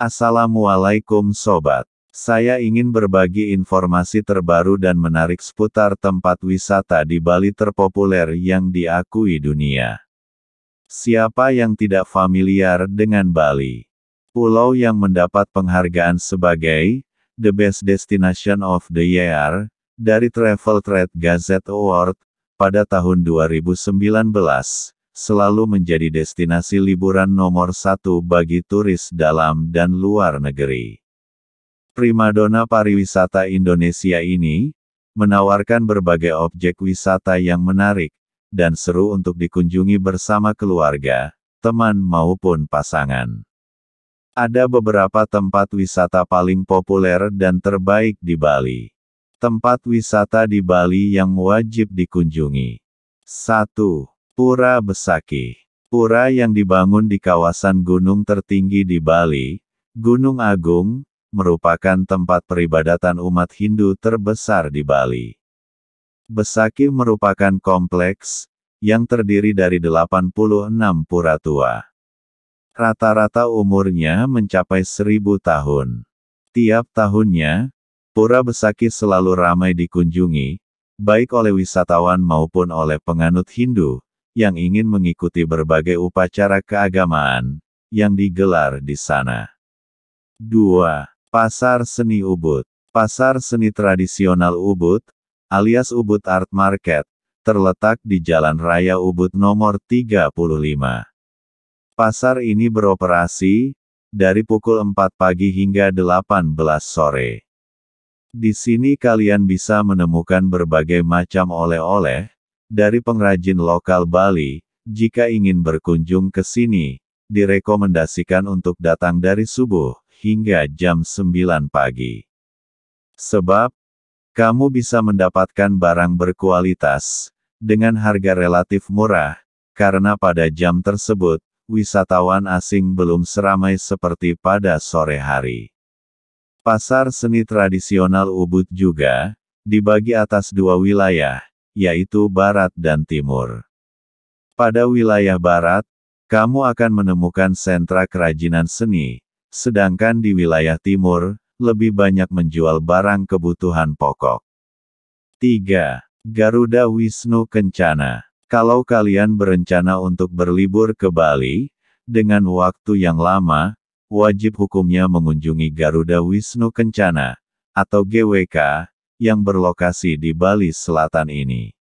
Assalamualaikum Sobat. Saya ingin berbagi informasi terbaru dan menarik seputar tempat wisata di Bali terpopuler yang diakui dunia. Siapa yang tidak familiar dengan Bali? Pulau yang mendapat penghargaan sebagai The Best Destination of the Year dari Travel Trade Gazette Award pada tahun 2019, selalu menjadi destinasi liburan nomor satu bagi turis dalam dan luar negeri. Primadona pariwisata Indonesia ini menawarkan berbagai objek wisata yang menarik dan seru untuk dikunjungi bersama keluarga, teman maupun pasangan. Ada beberapa tempat wisata paling populer dan terbaik di Bali. Tempat wisata di Bali yang wajib dikunjungi. 1. Pura Besakih. Pura yang dibangun di kawasan gunung tertinggi di Bali, Gunung Agung, merupakan tempat peribadatan umat Hindu terbesar di Bali. Besakih merupakan kompleks yang terdiri dari 86 pura tua. Rata-rata umurnya mencapai 1000 tahun. Tiap tahunnya, Pura Besakih selalu ramai dikunjungi, baik oleh wisatawan maupun oleh penganut Hindu, yang ingin mengikuti berbagai upacara keagamaan, yang digelar di sana. 2. Pasar Seni Ubud. Pasar seni tradisional Ubud, alias Ubud Art Market, terletak di Jalan Raya Ubud nomor 35. Pasar ini beroperasi dari pukul 4 pagi hingga 18 sore. Di sini kalian bisa menemukan berbagai macam oleh-oleh dari pengrajin lokal Bali. Jika ingin berkunjung ke sini, direkomendasikan untuk datang dari subuh hingga jam 9 pagi. Sebab, kamu bisa mendapatkan barang berkualitas dengan harga relatif murah, karena pada jam tersebut, wisatawan asing belum seramai seperti pada sore hari. Pasar seni tradisional Ubud juga dibagi atas dua wilayah, yaitu Barat dan Timur. Pada wilayah Barat, kamu akan menemukan sentra kerajinan seni, sedangkan di wilayah Timur, lebih banyak menjual barang kebutuhan pokok. 3. Garuda Wisnu Kencana. Kalau kalian berencana untuk berlibur ke Bali, dengan waktu yang lama, wajib hukumnya mengunjungi Garuda Wisnu Kencana, atau GWK, yang berlokasi di Bali Selatan ini.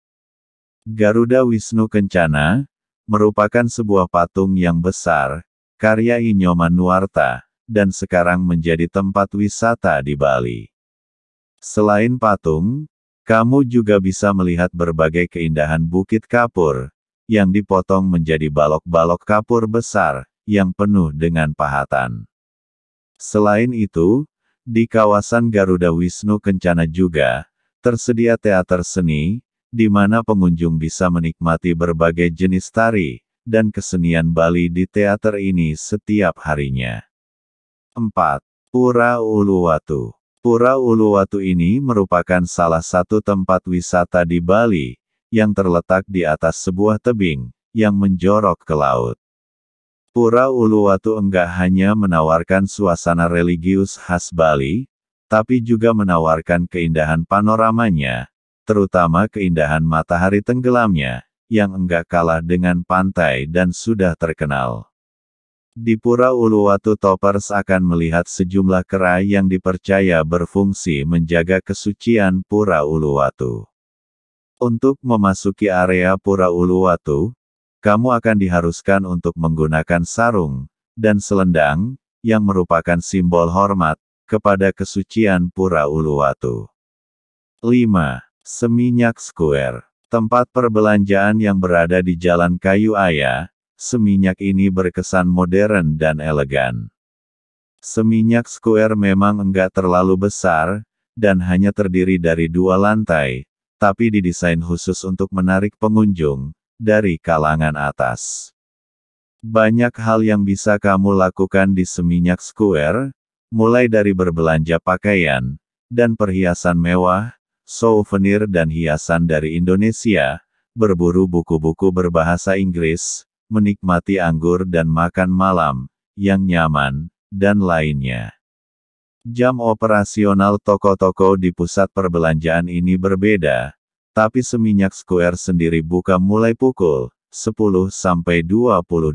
Garuda Wisnu Kencana merupakan sebuah patung yang besar, karya Inyoman Nuarta, dan sekarang menjadi tempat wisata di Bali. Selain patung, kamu juga bisa melihat berbagai keindahan Bukit Kapur, yang dipotong menjadi balok-balok kapur besar, yang penuh dengan pahatan. Selain itu, di kawasan Garuda Wisnu Kencana juga tersedia teater seni, di mana pengunjung bisa menikmati berbagai jenis tari dan kesenian Bali di teater ini setiap harinya. 4. Pura Uluwatu. Pura Uluwatu ini merupakan salah satu tempat wisata di Bali, yang terletak di atas sebuah tebing, yang menjorok ke laut. Pura Uluwatu enggak hanya menawarkan suasana religius khas Bali, tapi juga menawarkan keindahan panoramanya, terutama keindahan matahari tenggelamnya, yang enggak kalah dengan pantai dan sudah terkenal. Di Pura Uluwatu toppers akan melihat sejumlah kera yang dipercaya berfungsi menjaga kesucian Pura Uluwatu. Untuk memasuki area Pura Uluwatu, kamu akan diharuskan untuk menggunakan sarung dan selendang, yang merupakan simbol hormat kepada kesucian Pura Uluwatu. 5. Seminyak Square. Tempat perbelanjaan yang berada di Jalan Kayu Aya, Seminyak ini berkesan modern dan elegan. Seminyak Square memang enggak terlalu besar, dan hanya terdiri dari 2 lantai, tapi didesain khusus untuk menarik pengunjung dari kalangan atas. Banyak hal yang bisa kamu lakukan di Seminyak Square, mulai dari berbelanja pakaian dan perhiasan mewah, souvenir dan hiasan dari Indonesia, berburu buku-buku berbahasa Inggris, menikmati anggur dan makan malam yang nyaman dan lainnya. Jam operasional toko-toko di pusat perbelanjaan ini berbeda, tapi Seminyak Square sendiri buka mulai pukul 10 sampai 22.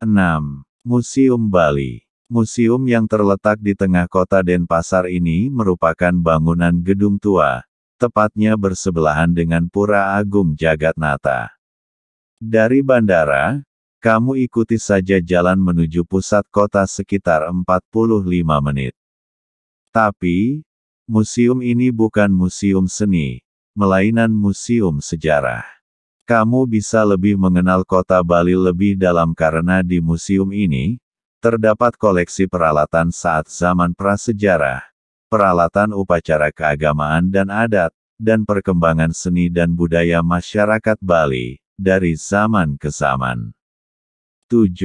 6. Museum Bali. Museum yang terletak di tengah kota Denpasar ini merupakan bangunan gedung tua, tepatnya bersebelahan dengan Pura Agung Jagatnata. Dari bandara, kamu ikuti saja jalan menuju pusat kota sekitar 45 menit. Tapi, museum ini bukan museum seni, melainkan museum sejarah. Kamu bisa lebih mengenal kota Bali lebih dalam karena di museum ini, terdapat koleksi peralatan saat zaman prasejarah, peralatan upacara keagamaan dan adat, dan perkembangan seni dan budaya masyarakat Bali, dari zaman ke zaman. 7.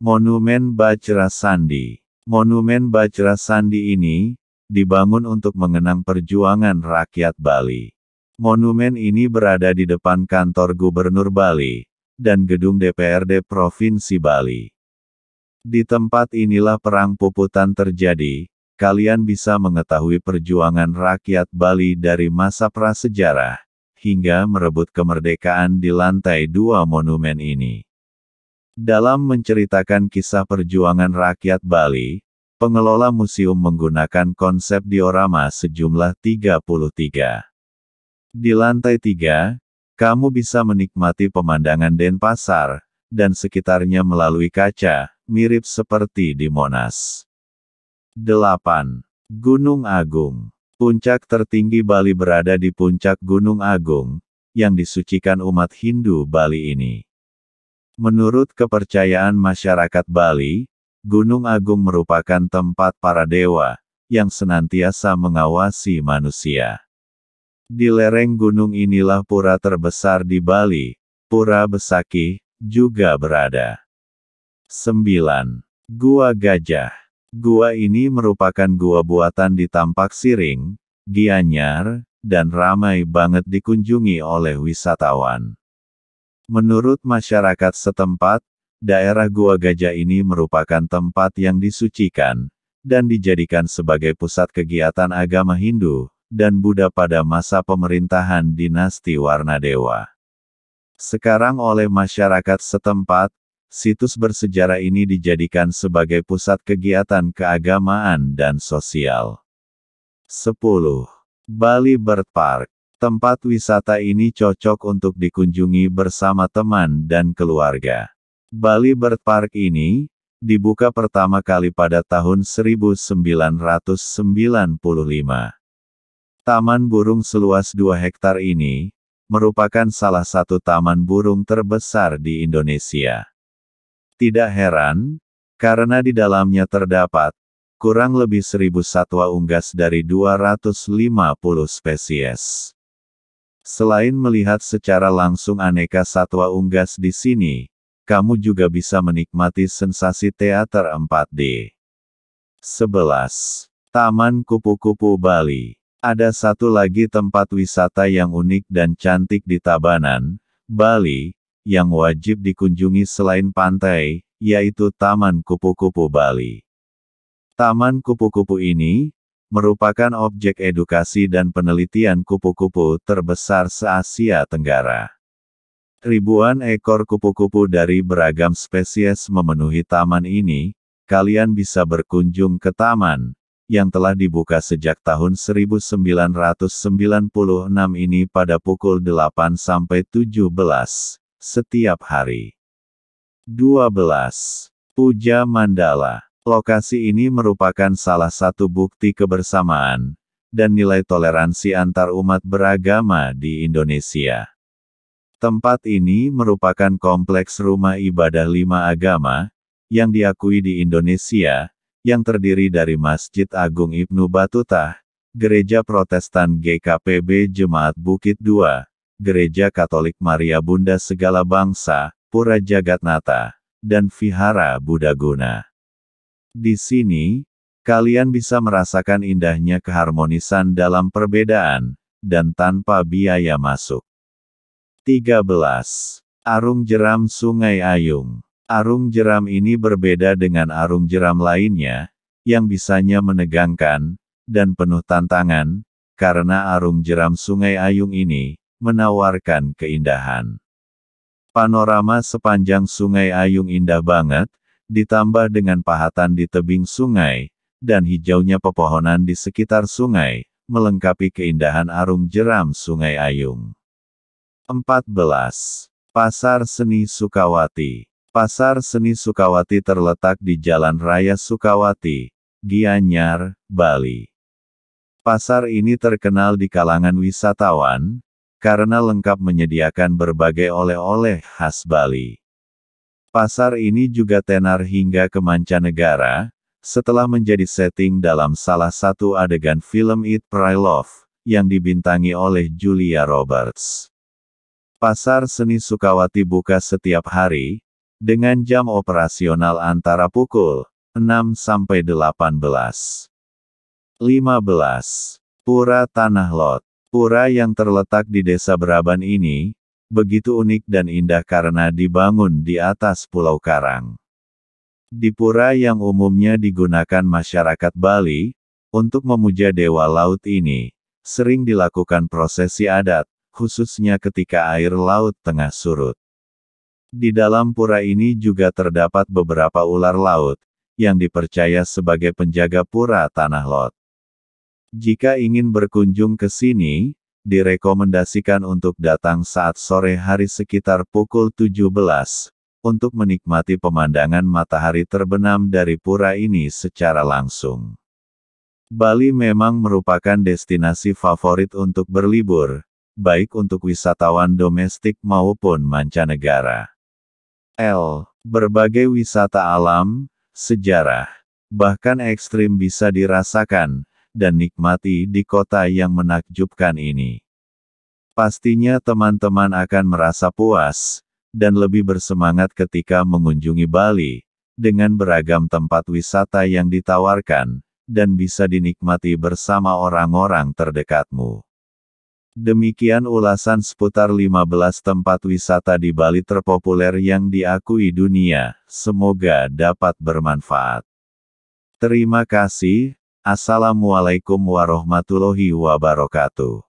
Monumen Bajra Sandi. Monumen Bajra Sandi ini, dibangun untuk mengenang perjuangan rakyat Bali. Monumen ini berada di depan kantor Gubernur Bali, dan gedung DPRD Provinsi Bali. Di tempat inilah Perang Puputan terjadi, kalian bisa mengetahui perjuangan rakyat Bali dari masa prasejarah, hingga merebut kemerdekaan di lantai 2 monumen ini. Dalam menceritakan kisah perjuangan rakyat Bali, pengelola museum menggunakan konsep diorama sejumlah 33. Di lantai 3, kamu bisa menikmati pemandangan Denpasar, dan sekitarnya melalui kaca, mirip seperti di Monas. 8. Gunung Agung. Puncak tertinggi Bali berada di puncak Gunung Agung, yang disucikan umat Hindu Bali ini. Menurut kepercayaan masyarakat Bali, Gunung Agung merupakan tempat para dewa, yang senantiasa mengawasi manusia. Di lereng gunung inilah pura terbesar di Bali, Pura Besakih, juga berada. 9. Gua Gajah. Gua ini merupakan gua buatan di Tampak Siring, Gianyar, dan ramai banget dikunjungi oleh wisatawan. Menurut masyarakat setempat, daerah Gua Gajah ini merupakan tempat yang disucikan, dan dijadikan sebagai pusat kegiatan agama Hindu dan Buddha pada masa pemerintahan dinasti Warnadewa. Sekarang oleh masyarakat setempat, situs bersejarah ini dijadikan sebagai pusat kegiatan keagamaan dan sosial. 10. Bali Bird Park. Tempat wisata ini cocok untuk dikunjungi bersama teman dan keluarga. Bali Bird Park ini, dibuka pertama kali pada tahun 1995. Taman burung seluas 2 hektar ini, merupakan salah satu taman burung terbesar di Indonesia. Tidak heran, karena di dalamnya terdapat, kurang lebih 1000 satwa unggas dari 250 spesies. Selain melihat secara langsung aneka satwa unggas di sini, kamu juga bisa menikmati sensasi teater 4D. 11. Taman Kupu-Kupu Bali. Ada satu lagi tempat wisata yang unik dan cantik di Tabanan, Bali, yang wajib dikunjungi selain pantai, yaitu Taman Kupu-Kupu Bali. Taman kupu-kupu ini, merupakan objek edukasi dan penelitian kupu-kupu terbesar se-Asia Tenggara. Ribuan ekor kupu-kupu dari beragam spesies memenuhi taman ini. Kalian bisa berkunjung ke taman, yang telah dibuka sejak tahun 1996 ini pada pukul 8 sampai 17, setiap hari. 12. Puja Mandala. Lokasi ini merupakan salah satu bukti kebersamaan, dan nilai toleransi antar umat beragama di Indonesia. Tempat ini merupakan kompleks rumah ibadah 5 agama, yang diakui di Indonesia, yang terdiri dari Masjid Agung Ibnu Battuta, Gereja Protestan GKPB Jemaat Bukit 2, Gereja Katolik Maria Bunda Segala Bangsa, Pura Jagatnata, dan Vihara Buddhaguna. Di sini, kalian bisa merasakan indahnya keharmonisan dalam perbedaan, dan tanpa biaya masuk. 13. Arung Jeram Sungai Ayung. Arung jeram ini berbeda dengan arung jeram lainnya, yang bisanya menegangkan, dan penuh tantangan, karena arung jeram Sungai Ayung ini, menawarkan keindahan. Panorama sepanjang Sungai Ayung indah banget, ditambah dengan pahatan di tebing sungai, dan hijaunya pepohonan di sekitar sungai, melengkapi keindahan arung jeram Sungai Ayung. 14. Pasar Seni Sukawati. Pasar Seni Sukawati terletak di Jalan Raya Sukawati, Gianyar, Bali. Pasar ini terkenal di kalangan wisatawan, karena lengkap menyediakan berbagai oleh-oleh khas Bali. Pasar ini juga tenar hingga ke mancanegara, setelah menjadi setting dalam salah satu adegan film Eat Pray Love, yang dibintangi oleh Julia Roberts. Pasar Seni Sukawati buka setiap hari, dengan jam operasional antara pukul 6 sampai 18. 15. Pura Tanah Lot. Pura yang terletak di Desa Beraban ini, begitu unik dan indah karena dibangun di atas pulau karang. Di pura yang umumnya digunakan masyarakat Bali, untuk memuja dewa laut ini, sering dilakukan prosesi adat, khususnya ketika air laut tengah surut. Di dalam pura ini juga terdapat beberapa ular laut, yang dipercaya sebagai penjaga pura Tanah Lot. Jika ingin berkunjung ke sini, direkomendasikan untuk datang saat sore hari sekitar pukul 17, untuk menikmati pemandangan matahari terbenam dari pura ini secara langsung. Bali memang merupakan destinasi favorit untuk berlibur, baik untuk wisatawan domestik maupun mancanegara. Berbagai wisata alam, sejarah, bahkan ekstrim bisa dirasakan, dan nikmati di kota yang menakjubkan ini. Pastinya teman-teman akan merasa puas, dan lebih bersemangat ketika mengunjungi Bali, dengan beragam tempat wisata yang ditawarkan, dan bisa dinikmati bersama orang-orang terdekatmu. Demikian ulasan seputar 15 tempat wisata di Bali terpopuler yang diakui dunia, semoga dapat bermanfaat. Terima kasih, Assalamualaikum warahmatullahi wabarakatuh.